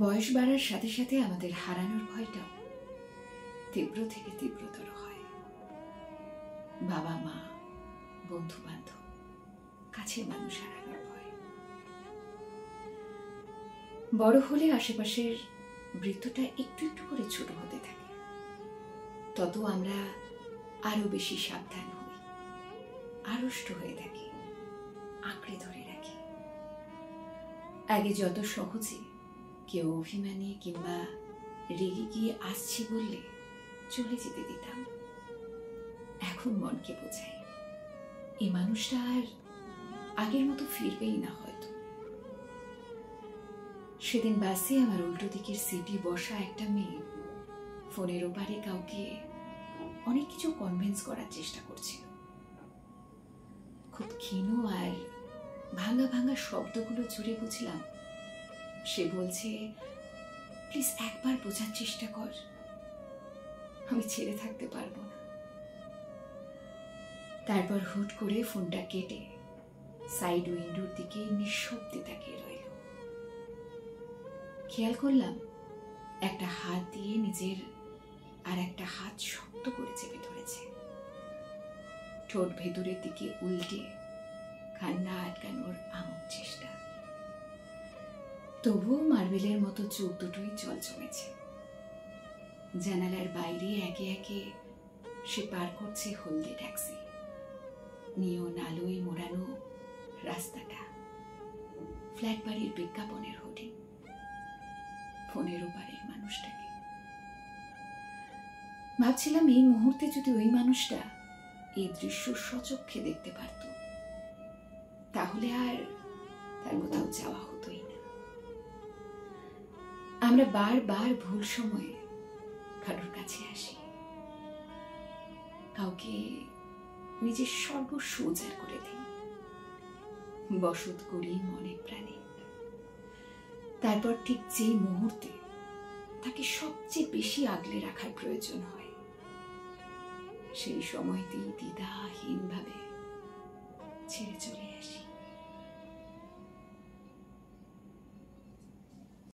বয়স বাড়ার সাথে সাথে আমাদের হারানোর ভয়টাও তীব্র থেকে তীব্রতর হয়। বাবা মা, বন্ধু বান্ধব, কাছের মানুষ হারানোর ভয়। বড় হলে আশেপাশের বৃত্তটা একটু একটু করে ছোট হতে থাকে, তত আমরা আরো বেশি সাবধান হই, আড়ষ্ট হয়ে থাকি, আঁকড়ে ধরে রাখি। আগে যত সহজে কেউ অভিমানী কিংবা রেগে গিয়ে আসছি বললে চলে যেতে দিতাম, এখন মনকে বোঝাই এই মানুষটা আর আগের মতো ফিরবেই না হয়তো। সেদিন বাসে আমার উল্টো দিকের সিটে বসা একটা মেয়ে ফোনের ওপারে কাউকে অনেক কিছু কনভিন্স করার চেষ্টা করছিল। খুব ক্ষীণ আর ভাঙা ভাঙা শব্দগুলো জুড়ে বুঝলাম সে বলছে, প্লিজ একবার বোঝার চেষ্টা কর, আমি ছেড়ে থাকতে পারবো না। তারপর হুট করে ফোনটা কেটে সাইড উইন্ডোর দিকে নিঃশব্দে তাকিয়ে রইল। খেয়াল করলাম একটা হাত দিয়ে নিজের আর একটা হাত শক্ত করে চেপে ধরেছে, ঠোঁট ভেতরের দিকে উল্টে কান্না আটকানোর আমোদ চেষ্টা। তবুও মার্বেলের মতো চোখ দুটোই জল জমেছে। জানালার বাইরে একে একে সে পার করছে হলদে ট্যাক্সি, নিয়ন আলোয় মোড়ানো রাস্তাটা, ফ্ল্যাট বাড়ির বিজ্ঞাপনের হোর্ডিং, ফোনের ওপারের মানুষটাকে। ভাবছিলাম এই মুহূর্তে যদি ওই মানুষটা এই দৃশ্য সচক্ষে দেখতে পারত, তাহলে আর তার কোথাও যাওয়া হতোই না। আমরা বারবার ভুল সময়ে কারোর কাছে আসি, কাউকে নিজের সর্বস্ব উজাড় করে দিই, বসত করি মনে প্রাণে। তারপর ঠিক যেই মুহূর্তে তাকে সবচেয়ে বেশি আগলে রাখার প্রয়োজন হয়, সেই সময়তেই দ্বিধাহীনভাবে ছেড়ে চলে আসি।